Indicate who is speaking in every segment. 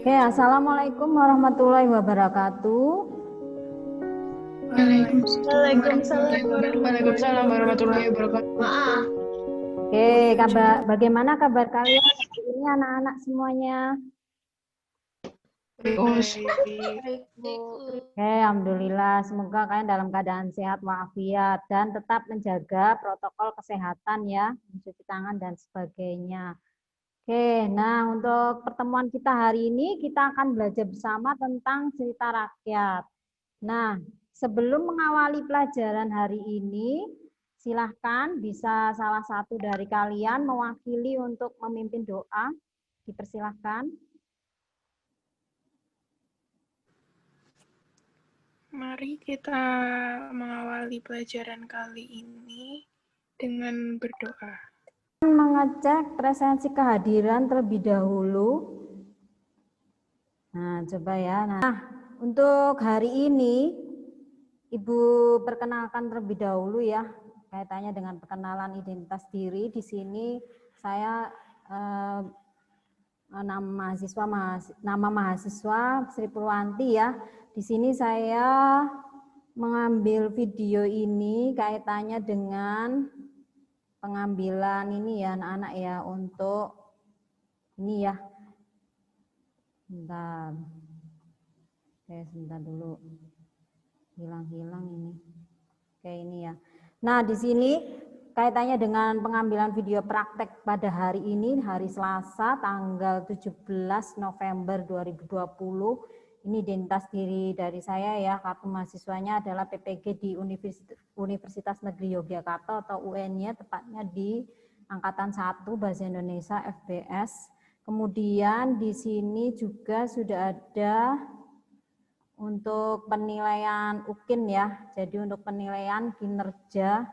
Speaker 1: Oke, assalamualaikum warahmatullahi wabarakatuh.
Speaker 2: Waalaikumsalam warahmatullahi wabarakatuh.
Speaker 1: Oke, bagaimana kabar kalian hari ini anak-anak semuanya?
Speaker 2: Baik,
Speaker 1: Oke, alhamdulillah. Semoga kalian dalam keadaan sehat walafiat dan tetap menjaga protokol kesehatan ya, mencuci tangan dan sebagainya. Oke, nah untuk pertemuan kita hari ini kita akan belajar bersama tentang cerita rakyat. Nah, sebelum mengawali pelajaran hari ini, silahkan bisa salah satu dari kalian mewakili untuk memimpin doa. Dipersilahkan.
Speaker 2: Mari kita mengawali pelajaran kali ini dengan berdoa.
Speaker 1: Mengecek presensi kehadiran terlebih dahulu. Nah, coba ya. Nah, untuk hari ini, Ibu perkenalkan terlebih dahulu ya, kaitannya dengan perkenalan identitas diri. Di sini saya nama mahasiswa Sri Purwanti ya. Di sini saya mengambil video ini kaitannya dengan pengambilan ini ya anak-anak ya, untuk ini ya. Bentar. Oke, sebentar dulu. Hilang-hilang ini. Oke, ini ya. Nah, di sini kaitannya dengan pengambilan video praktek pada hari ini, hari Selasa, tanggal 17 November 2020. Ini identitas diri dari saya ya, kartu mahasiswanya adalah PPG di Universitas Negeri Yogyakarta atau UN-nya, tepatnya di Angkatan 1 Bahasa Indonesia FBS. Kemudian di sini juga sudah ada untuk penilaian UKIN ya, jadi untuk penilaian kinerja.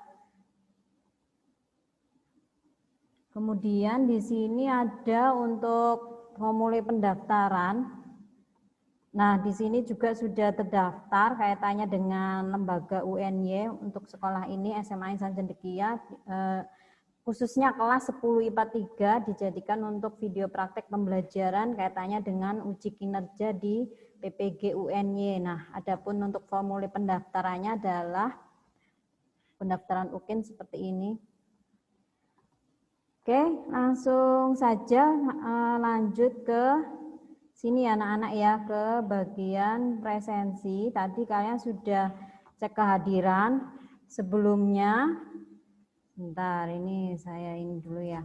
Speaker 1: Kemudian di sini ada untuk formulir pendaftaran. Nah, di sini juga sudah terdaftar kaitannya dengan lembaga UNY untuk sekolah ini SMA Insan Cendekia, khususnya kelas 10 IPA 3 dijadikan untuk video praktek pembelajaran kaitannya dengan uji kinerja di PPG UNY. Nah, adapun untuk formulir pendaftarannya adalah pendaftaran UKIN seperti ini. Oke, langsung saja lanjut ke sini ya anak-anak ya, ke bagian presensi. Tadi kalian sudah cek kehadiran sebelumnya. Bentar, ini saya ini dulu ya.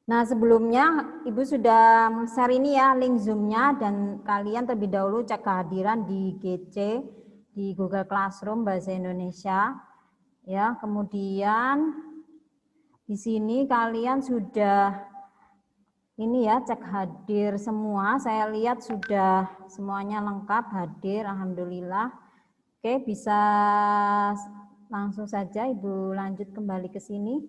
Speaker 1: Nah, sebelumnya Ibu sudah share ini ya, link Zoom-nya, dan kalian terlebih dahulu cek kehadiran di GC, di Google Classroom Bahasa Indonesia. Ya, kemudian di sini kalian sudah ini ya, cek hadir semua. Saya lihat sudah semuanya lengkap hadir, alhamdulillah. Oke, bisa langsung saja Ibu lanjut kembali ke sini.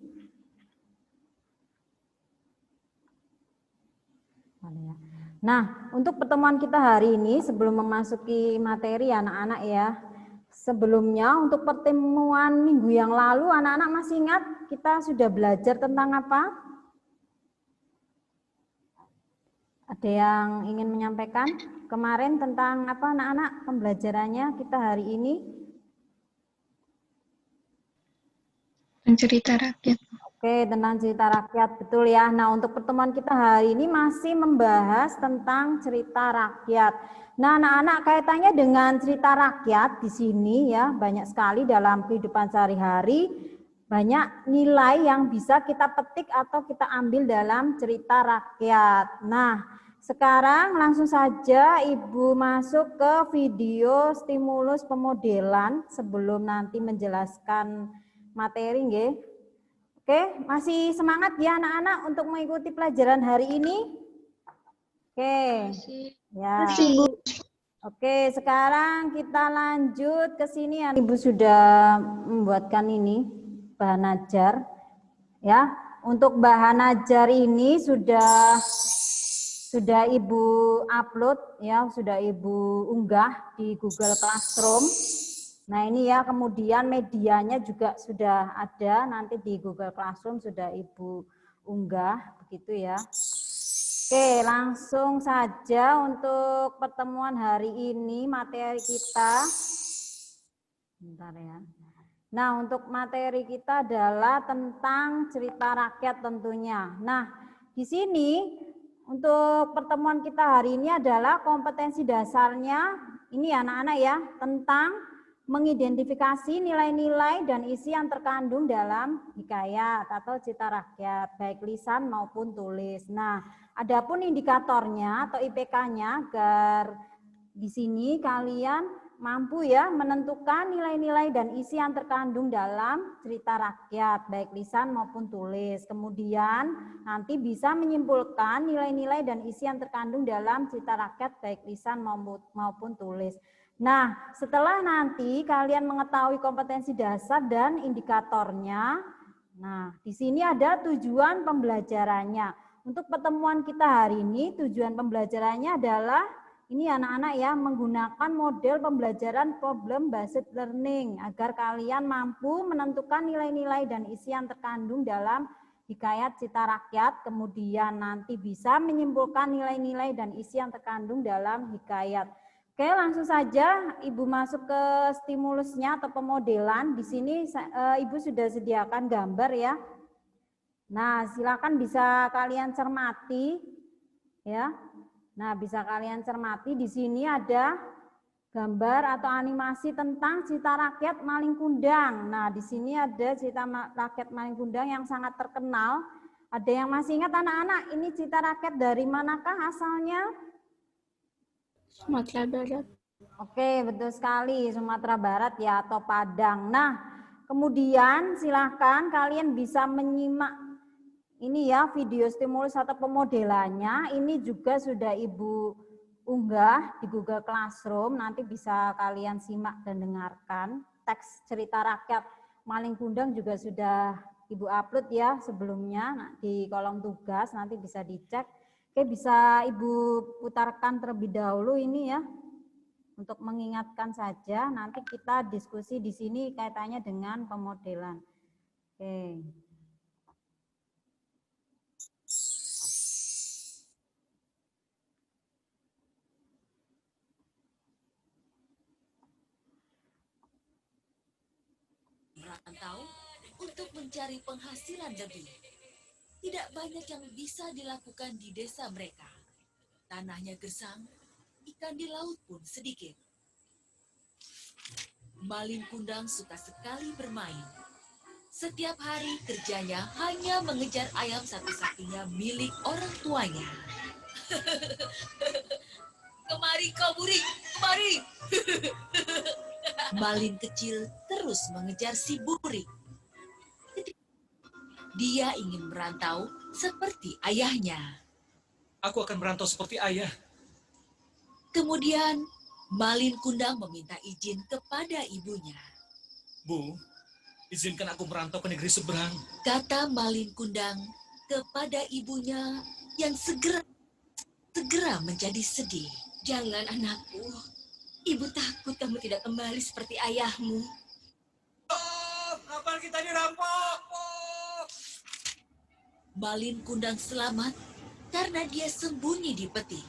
Speaker 1: Nah, untuk pertemuan kita hari ini sebelum memasuki materi anak-anak ya, sebelumnya untuk pertemuan minggu yang lalu anak-anak masih ingat kita sudah belajar tentang apa? Ada yang ingin menyampaikan kemarin tentang apa anak-anak pembelajarannya kita hari ini?
Speaker 2: Cerita rakyat.
Speaker 1: Oke, tentang cerita rakyat, betul ya. Nah, untuk pertemuan kita hari ini masih membahas tentang cerita rakyat. Nah, anak-anak kaitannya dengan cerita rakyat di sini ya, banyak sekali dalam kehidupan sehari-hari, banyak nilai yang bisa kita petik atau kita ambil dalam cerita rakyat. Nah, sekarang langsung saja Ibu masuk ke video stimulus pemodelan sebelum nanti menjelaskan materi nggih. Oke, masih semangat ya anak-anak untuk mengikuti pelajaran hari ini? Oke. Ya. Oke, sekarang kita lanjut ke sini ya. Ibu sudah membuatkan ini bahan ajar. Ya, untuk bahan ajar ini sudah Ibu upload ya, sudah Ibu unggah di Google Classroom. Nah, ini ya, kemudian medianya juga sudah ada nanti di Google Classroom, sudah Ibu unggah begitu ya. Oke, langsung saja untuk pertemuan hari ini materi kita. Bentar ya. Nah, untuk materi kita adalah tentang cerita rakyat tentunya. Nah, di sini untuk pertemuan kita hari ini adalah kompetensi dasarnya, ini anak-anak ya, tentang mengidentifikasi nilai-nilai dan isi yang terkandung dalam hikayat atau cerita rakyat, baik lisan maupun tulis. Nah, adapun indikatornya atau IPK-nya agar di sini kalian mampu ya menentukan nilai-nilai dan isi yang terkandung dalam cerita rakyat, baik lisan maupun tulis. Kemudian nanti bisa menyimpulkan nilai-nilai dan isi yang terkandung dalam cerita rakyat, baik lisan maupun tulis. Nah, setelah nanti kalian mengetahui kompetensi dasar dan indikatornya, nah di sini ada tujuan pembelajarannya. Untuk pertemuan kita hari ini, tujuan pembelajarannya adalah ini anak-anak ya, menggunakan model pembelajaran problem based learning agar kalian mampu menentukan nilai-nilai dan isi yang terkandung dalam hikayat cerita rakyat, kemudian nanti bisa menyimpulkan nilai-nilai dan isi yang terkandung dalam hikayat. Oke, langsung saja Ibu masuk ke stimulusnya atau pemodelan. Di sini Ibu sudah sediakan gambar ya. Nah, silakan bisa kalian cermati ya. Nah, bisa kalian cermati di sini ada gambar atau animasi tentang cerita rakyat Maling Kundang. Nah, di sini ada cerita rakyat Maling Kundang yang sangat terkenal. Ada yang masih ingat anak-anak, ini cerita rakyat dari manakah asalnya?
Speaker 2: Sumatera Barat.
Speaker 1: Oke, betul sekali, Sumatera Barat ya atau Padang. Nah, kemudian silahkan kalian bisa menyimak ini ya video stimulus atau pemodelannya. Ini juga sudah Ibu unggah di Google Classroom. Nanti bisa kalian simak dan dengarkan. Teks cerita rakyat Maling Kundang juga sudah Ibu upload ya sebelumnya di kolom tugas. Nanti bisa dicek. Oke, bisa Ibu putarkan terlebih dahulu ini ya. Untuk mengingatkan saja. Nanti kita diskusi di sini kaitannya dengan pemodelan. Oke.
Speaker 3: Merantau untuk mencari penghasilan lebih. Tidak banyak yang bisa dilakukan di desa mereka. Tanahnya gersang, ikan di laut pun sedikit. Maling Kundang suka sekali bermain. Setiap hari kerjanya hanya mengejar ayam satu-satunya milik orang tuanya. Kemari kau burik, kemari. Maling kecil terus mengejar si burik. Dia ingin merantau seperti ayahnya.
Speaker 4: Aku akan merantau seperti ayah.
Speaker 3: Kemudian, Maling Kundang meminta izin kepada ibunya.
Speaker 4: Bu, izinkan aku merantau ke negeri seberang.
Speaker 3: Kata Maling Kundang kepada ibunya yang segera menjadi sedih.
Speaker 5: Jangan anakku, ibu takut kamu tidak kembali seperti ayahmu.
Speaker 4: Oh, kapal kita dirampok.
Speaker 3: Maling Kundang selamat karena dia sembunyi di peti.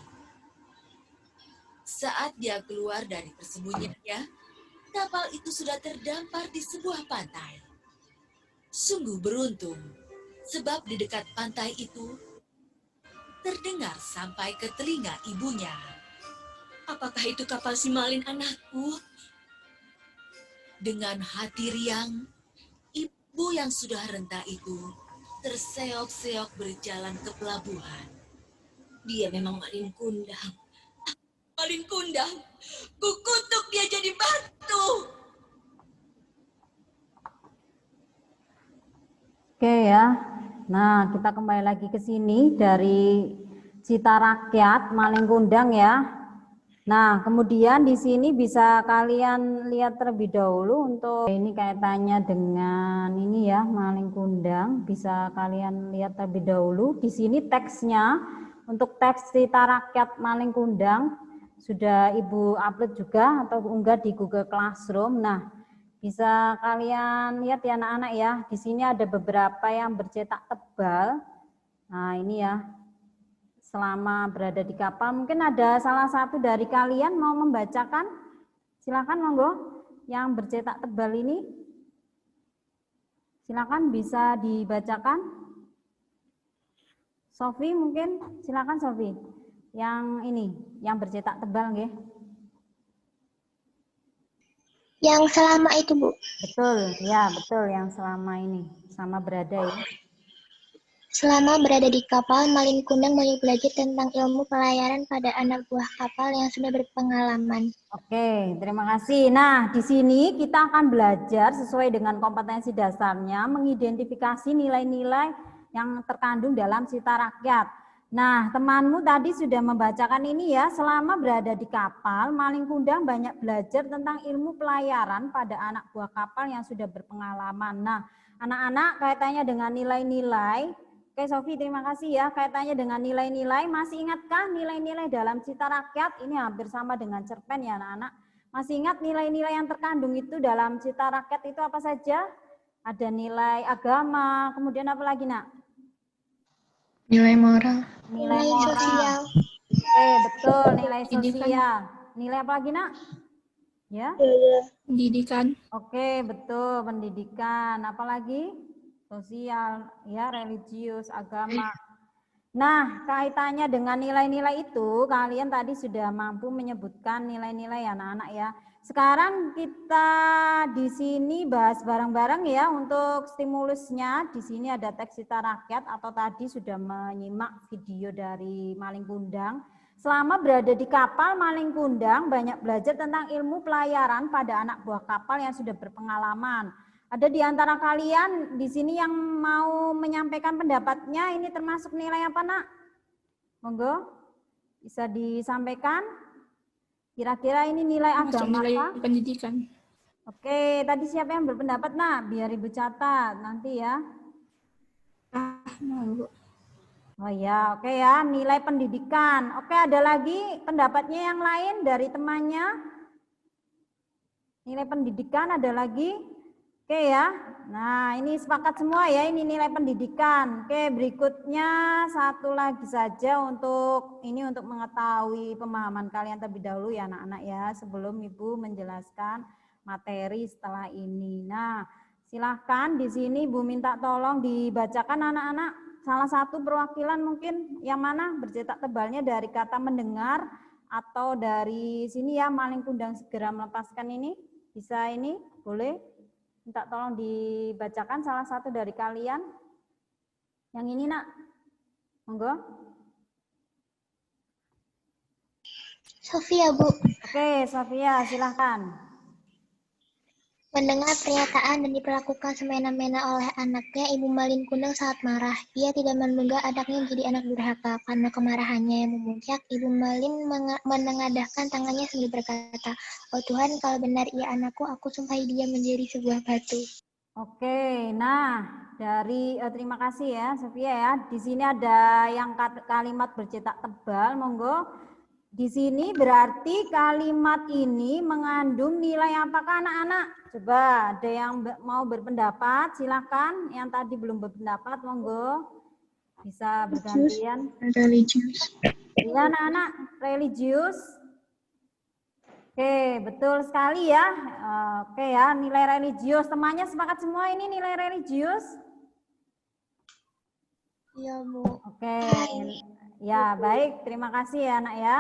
Speaker 3: Saat dia keluar dari persembunyiannya, kapal itu sudah terdampar di sebuah pantai. Sungguh beruntung, sebab di dekat pantai itu terdengar sampai ke telinga ibunya.
Speaker 5: Apakah itu kapal si Malin anakku?
Speaker 3: Dengan hati riang, ibu yang sudah renta itu terseok-seok berjalan ke pelabuhan.
Speaker 5: Dia memang Malin Kundang. Malin Kundang, kukutuk dia jadi batu.
Speaker 1: Oke ya. Nah, kita kembali lagi ke sini dari cerita rakyat Maling Kundang ya. Nah, kemudian di sini bisa kalian lihat terlebih dahulu untuk ini kaitannya dengan ini ya, Maling Kundang. Bisa kalian lihat terlebih dahulu. Di sini teksnya untuk teks cerita rakyat Maling Kundang sudah Ibu upload juga atau unggah di Google Classroom. Nah, bisa kalian lihat ya anak-anak ya. Di sini ada beberapa yang bercetak tebal. Nah, ini ya. selama berada di kapal. Mungkin ada salah satu dari kalian mau membacakan? Silakan monggo, yang bercetak tebal ini. Silakan bisa dibacakan. Sofi mungkin, silakan Sofi. Yang ini, yang bercetak tebal nggih.
Speaker 6: Yang selama itu, Bu.
Speaker 1: Betul, ya betul yang selama ini, selama berada ya.
Speaker 6: Selama berada di kapal, Malin Kundang banyak belajar tentang ilmu pelayaran pada anak buah kapal yang sudah berpengalaman.
Speaker 1: Oke, terima kasih. Nah, di sini kita akan belajar sesuai dengan kompetensi dasarnya, mengidentifikasi nilai-nilai yang terkandung dalam Cita Rakyat. Nah, temanmu tadi sudah membacakan ini ya, selama berada di kapal, Malin Kundang banyak belajar tentang ilmu pelayaran pada anak buah kapal yang sudah berpengalaman. Nah, anak-anak kaitannya dengan nilai-nilai. Oke Sofi, terima kasih ya. Kaitannya dengan nilai-nilai, masih ingatkah nilai-nilai dalam Cita Rakyat? Ini hampir sama dengan cerpen ya anak-anak. Masih ingat nilai-nilai yang terkandung itu dalam Cita Rakyat itu apa saja? Ada nilai agama, kemudian apa lagi nak?
Speaker 2: Nilai moral.
Speaker 1: Nilai
Speaker 6: Nilai
Speaker 1: moral.
Speaker 6: sosial.
Speaker 1: Oke, betul, nilai
Speaker 2: Pendidikan.
Speaker 1: sosial. Nilai apa lagi nak? Ya?
Speaker 2: Pendidikan.
Speaker 1: Oke, betul, pendidikan. Apalagi? Sosial, ya, religius, agama. Nah, kaitannya dengan nilai-nilai itu, kalian tadi sudah mampu menyebutkan nilai-nilai anak-anak ya. Sekarang kita di sini bahas bareng-bareng ya untuk stimulusnya. Di sini ada teks Cita Rakyat atau tadi sudah menyimak video dari Malin Kundang. Selama berada di kapal, Malin Kundang banyak belajar tentang ilmu pelayaran pada anak buah kapal yang sudah berpengalaman. Ada di antara kalian di sini yang mau menyampaikan pendapatnya, ini termasuk nilai apa nak? Monggo, bisa disampaikan. Kira-kira ini nilai agama
Speaker 2: Nilai
Speaker 1: apa?
Speaker 2: pendidikan.
Speaker 1: Oke, tadi siapa yang berpendapat nak? Biar ibu catat nanti ya.
Speaker 2: Bu.
Speaker 1: Oh ya, oke ya, nilai pendidikan. Oke, ada lagi pendapatnya yang lain dari temannya? Nilai pendidikan ada lagi? Oke ya, nah ini sepakat semua ya, ini nilai pendidikan. Oke, berikutnya satu lagi saja untuk mengetahui pemahaman kalian terlebih dahulu ya anak-anak ya, sebelum Ibu menjelaskan materi setelah ini. Nah, silahkan di sini Ibu minta tolong dibacakan anak-anak salah satu perwakilan mungkin yang mana bercetak tebalnya dari kata mendengar atau dari sini ya, Malin Kundang segera melepaskan ini. Bisa ini, boleh? Minta tolong dibacakan salah satu dari kalian. Yang ini nak, monggo.
Speaker 6: Sofia, Bu.
Speaker 1: Oke, Sofia, silahkan.
Speaker 6: Mendengar pernyataan dan diperlakukan semena-mena oleh anaknya, Ibu Malin Kundang sangat marah. Ia tidak menduga anaknya menjadi anak durhaka. Karena kemarahannya yang memuncak, Ibu Malin menengadahkan tangannya sambil berkata, "Oh Tuhan, kalau benar ia anakku, aku sumpahi dia menjadi sebuah batu."
Speaker 1: Oke, nah dari terima kasih ya Sofia ya. Di sini ada yang kalimat bercetak tebal, monggo. Di sini berarti kalimat ini mengandung nilai apakah anak-anak? Coba ada yang mau berpendapat, silakan. Yang tadi belum berpendapat, monggo. Bisa bergantian.
Speaker 2: Religius.
Speaker 1: Iya anak-anak, religius. Oke, betul sekali ya. Oke ya, nilai religius. Temannya sepakat semua ini nilai religius?
Speaker 6: Iya, Bu.
Speaker 1: Oke, ya baik. Terima kasih ya anak ya.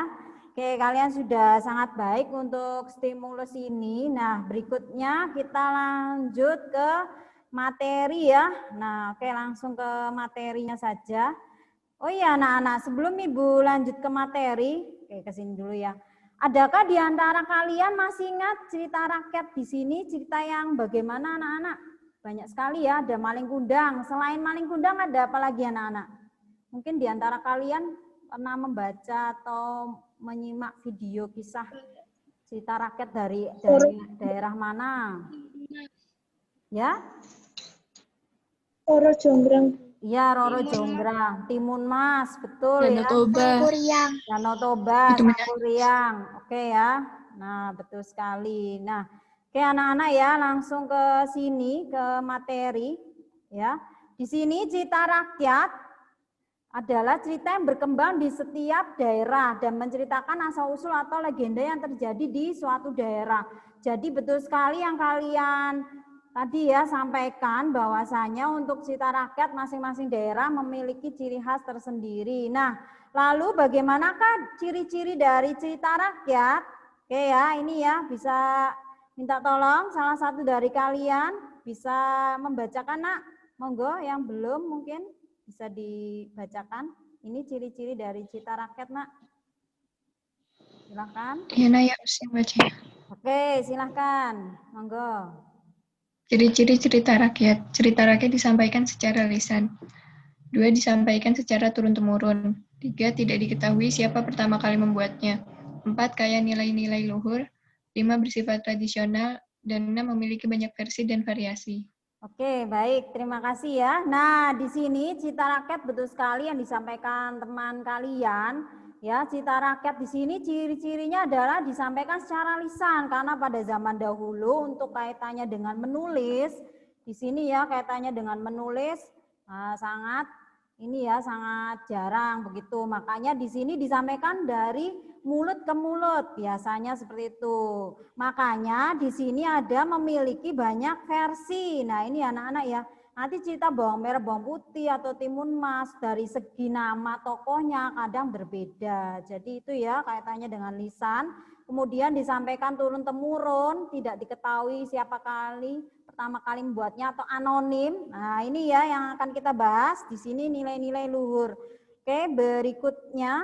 Speaker 1: Oke, kalian sudah sangat baik untuk stimulus ini. Nah, berikutnya kita lanjut ke materi ya. Nah, oke langsung ke materinya saja. Oh iya anak-anak, sebelum Ibu lanjut ke materi, oke ke sini dulu ya. Adakah di antara kalian masih ingat cerita rakyat di sini, cerita yang bagaimana anak-anak? Banyak sekali ya, ada Malin Kundang. Selain Malin Kundang ada apa lagi anak-anak? Mungkin di antara kalian pernah membaca atau menyimak video kisah cerita rakyat dari daerah mana? Ya?
Speaker 7: Roro Jonggrang.
Speaker 1: Iya, Roro Jonggrang, Timun Mas, betul
Speaker 2: Danau
Speaker 1: ya.
Speaker 2: Toba.
Speaker 6: Kuriang.
Speaker 1: Danau Toba,
Speaker 2: Itu benar.
Speaker 1: Sangkuriang. Oke ya. Nah, betul sekali. Nah, oke anak-anak ya, langsung ke sini ke materi ya. Di sini cerita rakyat adalah cerita yang berkembang di setiap daerah dan menceritakan asal-usul atau legenda yang terjadi di suatu daerah. Jadi betul sekali yang kalian tadi ya sampaikan bahwasanya untuk cerita rakyat masing-masing daerah memiliki ciri khas tersendiri. Nah, lalu bagaimanakah ciri-ciri dari cerita rakyat? Oke ya, ini ya bisa minta tolong salah satu dari kalian bisa membacakan, Nak. Monggo yang belum mungkin bisa dibacakan. Ini ciri-ciri dari cerita rakyat, Nak. Silahkan.
Speaker 2: Ya, Naya harus yang baca.
Speaker 1: Oke, silahkan. Monggo.
Speaker 2: Ciri-ciri cerita rakyat. Cerita rakyat disampaikan secara lisan. 2. Disampaikan secara turun-temurun. 3. Tidak diketahui siapa pertama kali membuatnya. 4. Kaya nilai-nilai luhur. 5. Bersifat tradisional. Dan 6. Memiliki banyak versi dan variasi.
Speaker 1: Oke, baik. Terima kasih ya. Nah, di sini cerita rakyat betul sekali yang disampaikan teman kalian. Ya, cerita rakyat di sini ciri-cirinya adalah disampaikan secara lisan karena pada zaman dahulu untuk kaitannya dengan menulis di sini ya kaitannya dengan menulis sangat jarang begitu. Makanya di sini disampaikan dari mulut ke mulut biasanya seperti itu. Makanya di sini ada memiliki banyak versi. Nah, ini anak-anak ya. Nanti cerita bawang merah, bawang putih atau timun mas dari segi nama tokohnya kadang berbeda. Jadi itu ya kaitannya dengan lisan. Kemudian disampaikan turun-temurun, tidak diketahui siapa pertama kali membuatnya atau anonim. Nah, ini ya yang akan kita bahas di sini nilai-nilai luhur. Oke, berikutnya.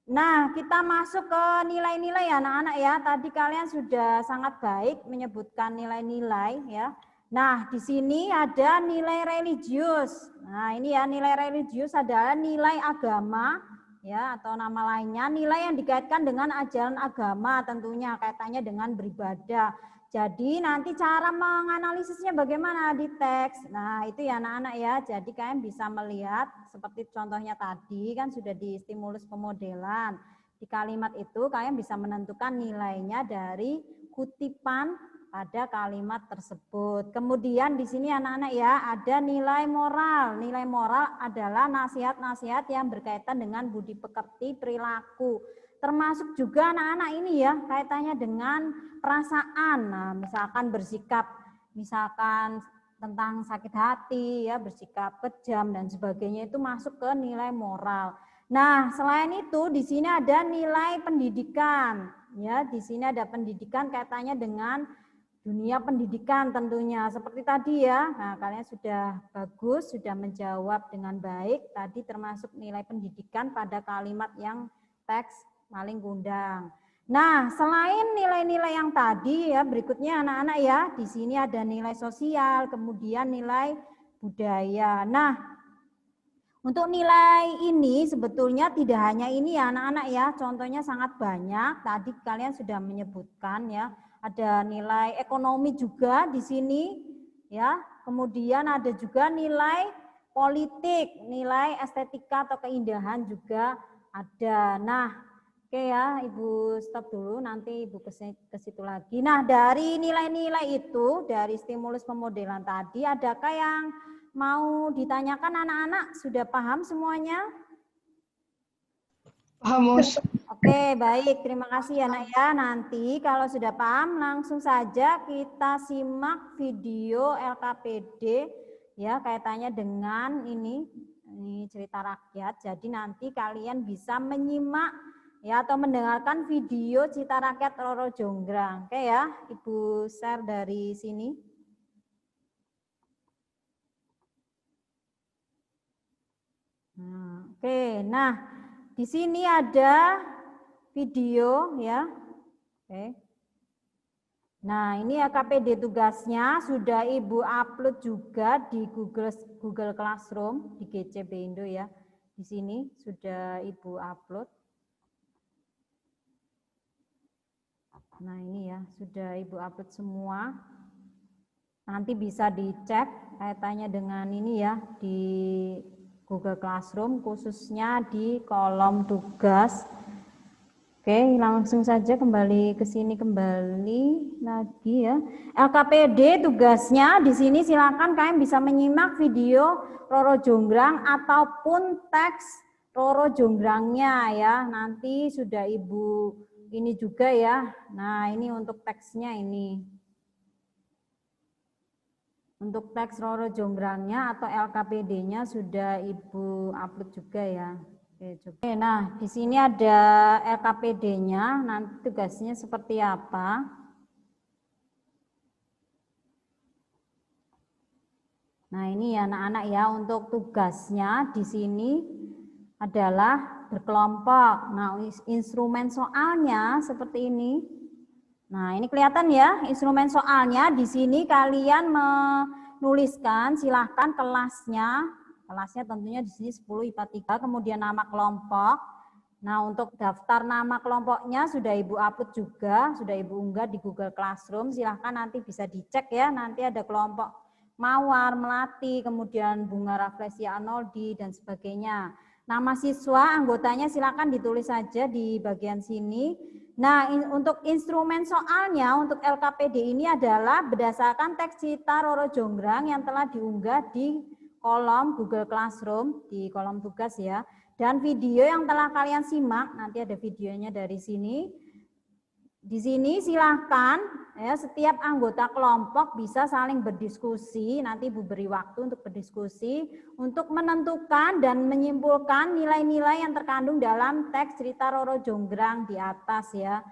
Speaker 1: Nah, kita masuk ke nilai-nilai ya anak-anak ya. Tadi kalian sudah sangat baik menyebutkan nilai-nilai ya. Nah, di sini ada nilai religius. Nah, ini ya nilai religius adalah nilai agama ya atau nama lainnya nilai yang dikaitkan dengan ajaran agama tentunya kaitannya dengan beribadah. Jadi nanti cara menganalisisnya bagaimana di teks. Nah, itu ya anak-anak ya. Jadi kalian bisa melihat seperti contohnya tadi kan sudah di stimulus pemodelan. Di kalimat itu kalian bisa menentukan nilainya dari kutipan pada kalimat tersebut. Kemudian di sini anak-anak ya ada nilai moral. Nilai moral adalah nasihat-nasihat yang berkaitan dengan budi pekerti, perilaku. Termasuk juga anak-anak ini ya kaitannya dengan perasaan. Nah, misalkan bersikap, misalkan tentang sakit hati ya, bersikap kejam dan sebagainya itu masuk ke nilai moral. Nah, selain itu di sini ada nilai pendidikan. Ya, di sini ada pendidikan kaitannya dengan dunia pendidikan tentunya. Seperti tadi ya. Nah, kalian sudah bagus, sudah menjawab dengan baik. Tadi termasuk nilai pendidikan pada kalimat yang teks maling kundang. Nah, selain nilai-nilai yang tadi ya, berikutnya anak-anak ya, di sini ada nilai sosial, kemudian nilai budaya. Nah, untuk nilai ini sebetulnya tidak hanya ini ya anak-anak ya, contohnya sangat banyak. Tadi kalian sudah menyebutkan ya, ada nilai ekonomi juga di sini ya. Kemudian ada juga nilai politik, nilai estetika atau keindahan juga ada. Nah, oke ya, Ibu stop dulu, nanti Ibu ke situ lagi. Nah, dari nilai-nilai itu, dari stimulus pemodelan tadi, adakah yang mau ditanyakan anak-anak? Sudah paham semuanya?
Speaker 2: Paham, Mus.
Speaker 1: Oke, baik. Terima kasih ya, Nak ya. Nanti kalau sudah paham, langsung saja kita simak video LKPD ya, kaitannya dengan ini cerita rakyat. Jadi nanti kalian bisa menyimak ya atau mendengarkan video cerita rakyat Roro Jonggrang. Oke ya, Ibu share dari sini. Oke, nah di sini ada video ya. Oke. Nah, ini LKPD tugasnya sudah Ibu upload juga di Google Classroom di GCB Indo ya. Di sini sudah Ibu upload. Nah, ini ya, sudah Ibu upload semua. Nanti bisa dicek kaitannya dengan ini ya di Google Classroom, khususnya di kolom tugas Oke, langsung saja kembali ke sini kembali lagi ya. LKPD tugasnya di sini silakan kalian bisa menyimak video Roro Jonggrang ataupun teks Roro Jonggrangnya ya. Nanti sudah Ibu ini juga ya. Nah, ini untuk teksnya ini. Untuk teks Roro Jonggrangnya atau LKPD-nya sudah Ibu upload juga ya. Oke, nah di sini ada LKPD-nya, nanti tugasnya seperti apa? Nah ini ya anak-anak ya, untuk tugasnya di sini adalah berkelompok. Nah instrumen soalnya seperti ini. Nah ini kelihatan ya, instrumen soalnya di sini kalian menuliskan, silahkan kelasnya tentunya di sini 10 IPA 3, kemudian nama kelompok. Nah, untuk daftar nama kelompoknya sudah Ibu upload juga, sudah Ibu unggah di Google Classroom. Silahkan nanti bisa dicek ya, nanti ada kelompok Mawar, Melati, kemudian Bunga Rafflesia Arnoldi, dan sebagainya. Nama siswa, anggotanya silahkan ditulis saja di bagian sini. Nah, untuk instrumen soalnya, untuk LKPD ini adalah berdasarkan teks cerita Roro Jonggrang yang telah diunggah di kolom Google Classroom, di kolom tugas ya. Dan video yang telah kalian simak, nanti ada videonya dari sini. Di sini silahkan ya, setiap anggota kelompok bisa saling berdiskusi, nanti Ibu beri waktu untuk berdiskusi, untuk menentukan dan menyimpulkan nilai-nilai yang terkandung dalam teks cerita Roro Jonggrang di atas ya.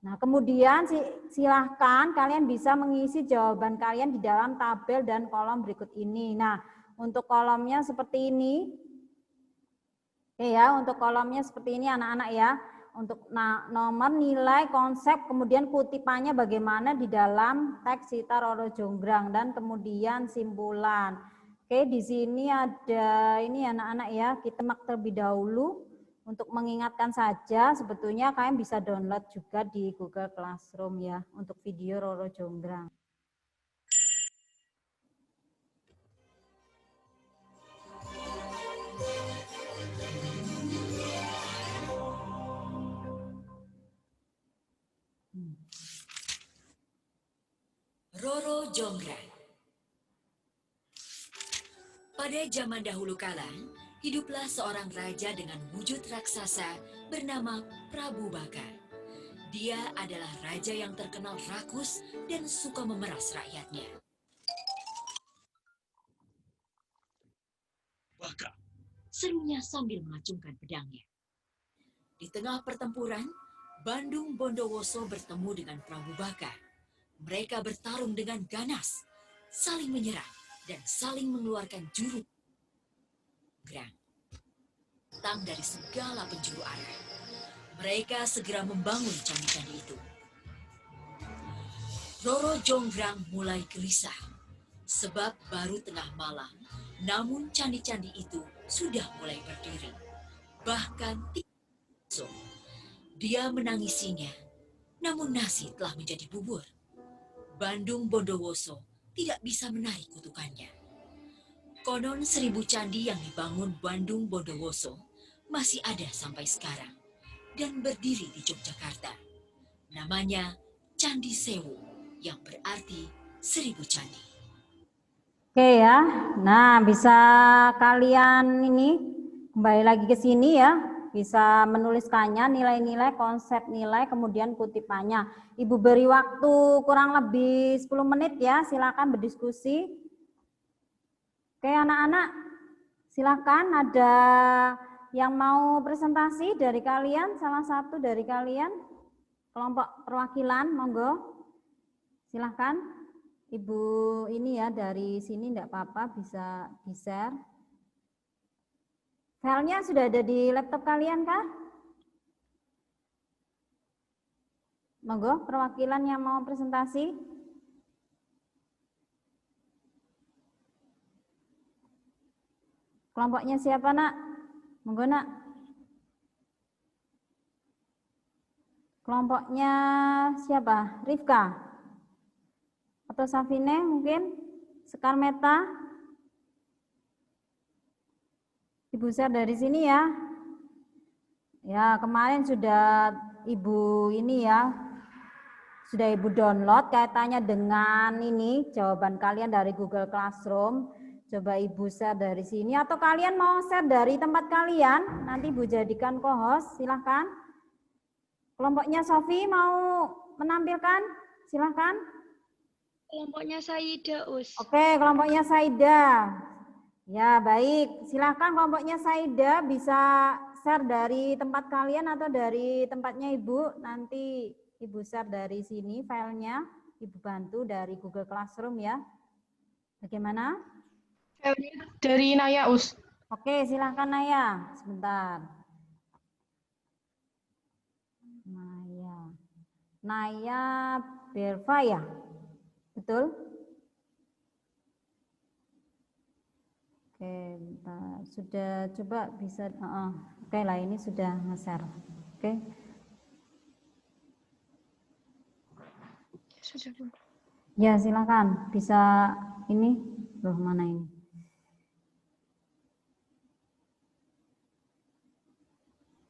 Speaker 1: Nah kemudian silahkan kalian bisa mengisi jawaban kalian di dalam tabel dan kolom berikut ini. Nah untuk kolomnya seperti ini. Oke ya, untuk kolomnya seperti ini anak-anak ya. Untuk nomor, nilai, konsep, kemudian kutipannya bagaimana di dalam teks cerita Roro Jonggrang, dan kemudian simpulan. Oke, di sini ada ini anak-anak ya, kita mak terlebih dahulu. Untuk mengingatkan saja, sebetulnya kalian bisa download juga di Google Classroom ya, untuk video Roro Jonggrang.
Speaker 3: Roro Jonggrang. Pada zaman dahulu kala, hiduplah seorang raja dengan wujud raksasa bernama Prabu Baka. Dia adalah raja yang terkenal rakus dan suka memeras rakyatnya.
Speaker 4: Baka,
Speaker 3: Serunya sambil mengacungkan pedangnya. Di tengah pertempuran, Bandung Bondowoso bertemu dengan Prabu Baka. Mereka bertarung dengan ganas, saling menyerang dan saling mengeluarkan jurus gerang. Datang dari segala penjuru arah. Mereka segera membangun candi-candi itu. Roro Jonggrang mulai gelisah, sebab baru tengah malam, namun candi-candi itu sudah mulai berdiri. Bahkan dia menangisinya, namun nasi telah menjadi bubur. Bandung Bondowoso tidak bisa menarik kutukannya. Konon 1000 candi yang dibangun Bandung Bondowoso masih ada sampai sekarang dan berdiri di Yogyakarta. Namanya Candi Sewu, yang berarti 1000 candi.
Speaker 1: Oke ya, nah bisa kalian ini kembali lagi ke sini ya, bisa menuliskannya, nilai-nilai, konsep nilai, kemudian kutipannya. Ibu beri waktu kurang lebih 10 menit ya, silakan berdiskusi. Oke anak-anak, silakan ada yang mau presentasi dari kalian, salah satu dari kalian, kelompok perwakilan, monggo, silakan. Ibu ini ya dari sini enggak apa-apa, bisa di-share. Filenya sudah ada di laptop kalian kah? Monggo perwakilan yang mau presentasi. Kelompoknya siapa nak? Monggo nak. Kelompoknya siapa? Rifka? Atau Safine mungkin? Sekar Meta? Ibu share dari sini ya. Ya kemarin sudah Ibu ini ya, sudah Ibu download kaitannya dengan ini jawaban kalian dari Google Classroom. Coba Ibu share dari sini atau kalian mau share dari tempat kalian, nanti Ibu jadikan co-host, silahkan. Kelompoknya Sofi mau menampilkan, silahkan.
Speaker 7: Kelompoknya Saida, Us.
Speaker 1: Oke, kelompoknya Saida. Ya, baik. Silahkan kelompoknya Saida bisa share dari tempat kalian atau dari tempatnya Ibu. Nanti Ibu share dari sini filenya. Ibu bantu dari Google Classroom ya. Bagaimana?
Speaker 7: Dari Naya, Us.
Speaker 1: Oke, silahkan Naya. Sebentar. Naya Berva ya? Betul? Oke, bentar. Sudah coba bisa, oke lah ini sudah nge-share. Oke.
Speaker 2: Sudah, Bu.
Speaker 1: Ya, silakan. Bisa ini, loh mana ini?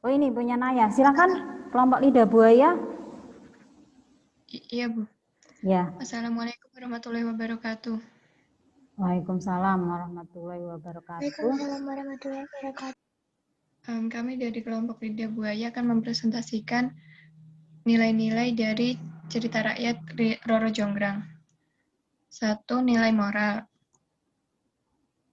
Speaker 1: Oh, ini punya Naya. Silakan kelompok lidah buaya.
Speaker 2: Iya, Bu.
Speaker 1: Ya.
Speaker 2: Assalamualaikum warahmatullahi wabarakatuh.
Speaker 1: Waalaikumsalam warahmatullahi wabarakatuh.
Speaker 6: Waalaikumsalam warahmatullahi wabarakatuh.
Speaker 2: Kami dari kelompok lidah buaya akan mempresentasikan nilai-nilai dari cerita rakyat Roro Jonggrang. 1. Nilai moral.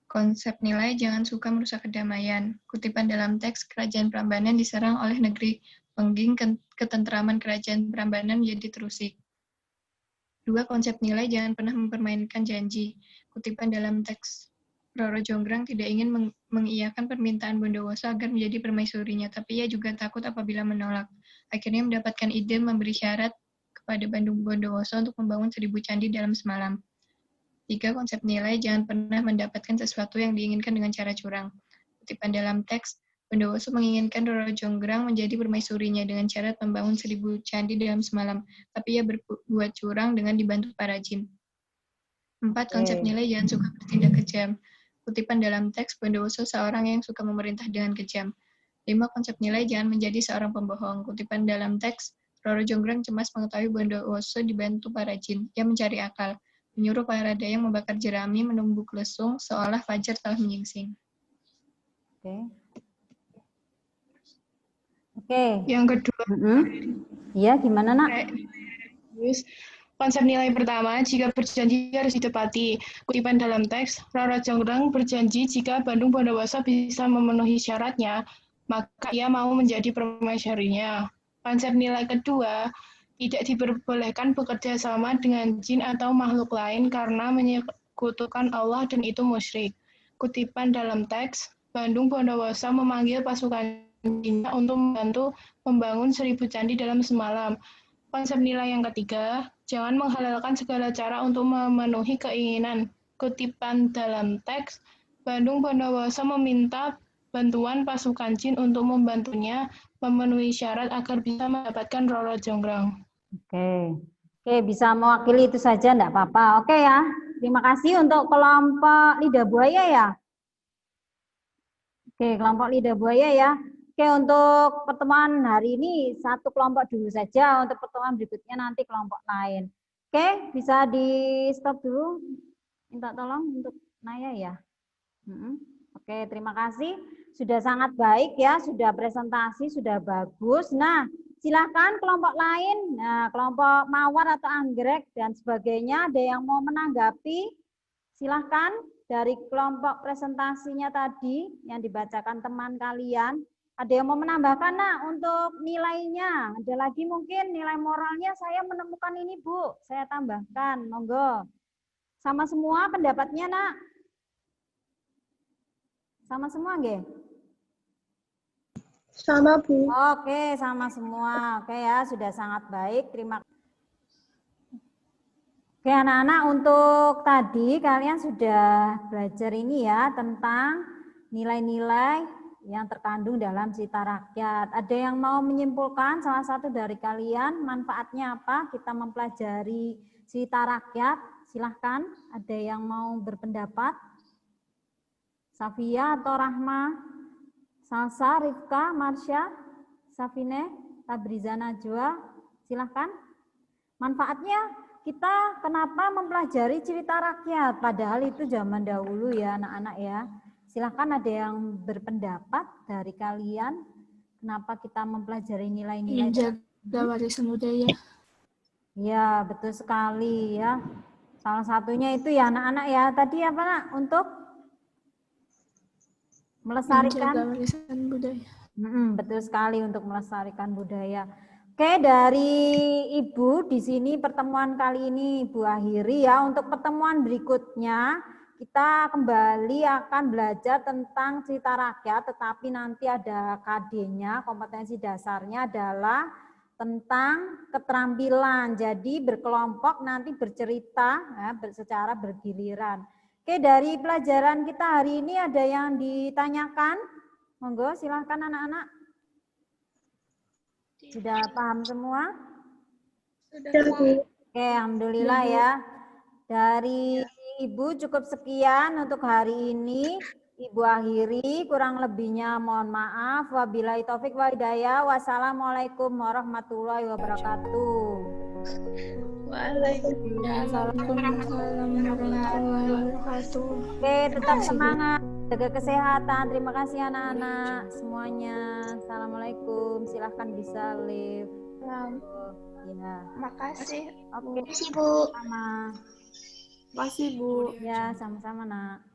Speaker 2: Konsep nilai jangan suka merusak kedamaian. Kutipan dalam teks Kerajaan Prambanan diserang oleh negeri Pengging, ketentraman Kerajaan Prambanan menjadi terusik. 2. Konsep nilai jangan pernah mempermainkan janji. Kutipan dalam teks Roro Jonggrang tidak ingin mengiyakan permintaan Bondowoso agar menjadi permaisurinya, tapi ia juga takut apabila menolak. Akhirnya mendapatkan ide memberi syarat kepada Bondowoso untuk membangun 1000 candi dalam semalam. 3. Konsep nilai jangan pernah mendapatkan sesuatu yang diinginkan dengan cara curang. Kutipan dalam teks, Bondowoso menginginkan Roro Jonggrang menjadi permaisurinya dengan syarat membangun 1000 candi dalam semalam, tapi ia berbuat curang dengan dibantu para jin. 4. Konsep nilai jangan suka bertindak kejam. Kutipan dalam teks, Bondowoso seorang yang suka memerintah dengan kejam. 5. Konsep nilai jangan menjadi seorang pembohong. Kutipan dalam teks, Roro Jonggrang cemas mengetahui Bondowoso dibantu para jin. Ia mencari akal, menyuruh para dayang membakar jerami, menumbuk lesung, seolah fajar telah menyingsing.
Speaker 1: Oke.
Speaker 7: Yang kedua,
Speaker 1: Iya, gimana nak?
Speaker 7: konsep nilai pertama, jika berjanji harus ditepati. Kutipan dalam teks, Roro Jonggrang berjanji jika Bandung Bondowoso bisa memenuhi syaratnya, maka ia mau menjadi permaisurinya. Konsep nilai kedua, tidak diperbolehkan bekerja sama dengan jin atau makhluk lain karena menyekutukan Allah dan itu musyrik. Kutipan dalam teks, Bandung Bondowoso memanggil pasukan jinnya untuk membantu membangun 1000 candi dalam semalam. Konsep nilai yang ketiga, jangan menghalalkan segala cara untuk memenuhi keinginan. Kutipan dalam teks, Bandung Bondowoso meminta bantuan pasukan jin untuk membantunya memenuhi syarat agar bisa mendapatkan Roro Jonggrang.
Speaker 1: Oke, bisa mewakili itu saja, enggak apa-apa. Oke ya, terima kasih untuk kelompok lidah buaya ya. Oke, kelompok lidah buaya ya. Oke, untuk pertemuan hari ini satu kelompok dulu saja, untuk pertemuan berikutnya nanti kelompok lain. Oke, bisa di stop dulu. Minta tolong untuk Naya ya. Oke, terima kasih. Sudah sangat baik ya, sudah presentasi, sudah bagus. Nah, silakan kelompok lain, nah, kelompok mawar atau anggrek dan sebagainya, ada yang mau menanggapi? Silahkan dari kelompok presentasinya tadi yang dibacakan teman kalian. Ada yang mau menambahkan nak untuk nilainya? Ada lagi mungkin nilai moralnya saya menemukan ini Bu, saya tambahkan, monggo. Sama semua pendapatnya nak? Sama semua nggih?
Speaker 6: Sama Bu.
Speaker 1: Oke, sama semua. Oke ya, sudah sangat baik. Terima kasih. Oke anak-anak, untuk tadi kalian sudah belajar ini ya tentang nilai-nilai yang terkandung dalam cerita rakyat. Ada yang mau menyimpulkan salah satu dari kalian manfaatnya apa kita mempelajari cerita rakyat? Silahkan, ada yang mau berpendapat? Safia atau Rahma? Salsa, Rifka, Marsha, Safine, Tabriza Najwa, silahkan. Manfaatnya kita kenapa mempelajari cerita rakyat? Padahal itu zaman dahulu ya anak-anak ya. Silahkan ada yang berpendapat dari kalian. Kenapa kita mempelajari nilai-nilai?
Speaker 8: Menjaga warisan budaya.
Speaker 1: Ya, betul sekali ya. Salah satunya itu ya anak-anak ya. Tadi apa nak? Untuk melestarikan.
Speaker 8: Menjaga warisan budaya.
Speaker 1: Betul sekali untuk melestarikan budaya. Oke, dari Ibu di sini pertemuan kali ini Ibu akhiri ya. Untuk pertemuan berikutnya kita kembali akan belajar tentang cerita rakyat, tetapi nanti ada KD-nya, kompetensi dasarnya adalah tentang keterampilan. Jadi berkelompok nanti bercerita ya, secara bergiliran. Oke, dari pelajaran kita hari ini ada yang ditanyakan? Monggo silahkan anak-anak. Sudah paham semua? Oke, alhamdulillah ya. Dari Ibu cukup sekian untuk hari ini. Ibu akhiri, kurang lebihnya mohon maaf. Wabillahi taufik wa hidayah. Wassalamualaikum warahmatullahi wabarakatuh.
Speaker 8: Waalaikumsalam warahmatullahi wabarakatuh.
Speaker 1: Oke, tetap semangat, jaga kesehatan. Terima kasih anak-anak semuanya. Assalamualaikum. Silahkan bisa live. Ya.
Speaker 7: Makasih.
Speaker 1: Oke,
Speaker 6: Terima kasih, Bu.
Speaker 1: sama.
Speaker 8: Makasih, Bu.
Speaker 1: Ya, sama-sama nak.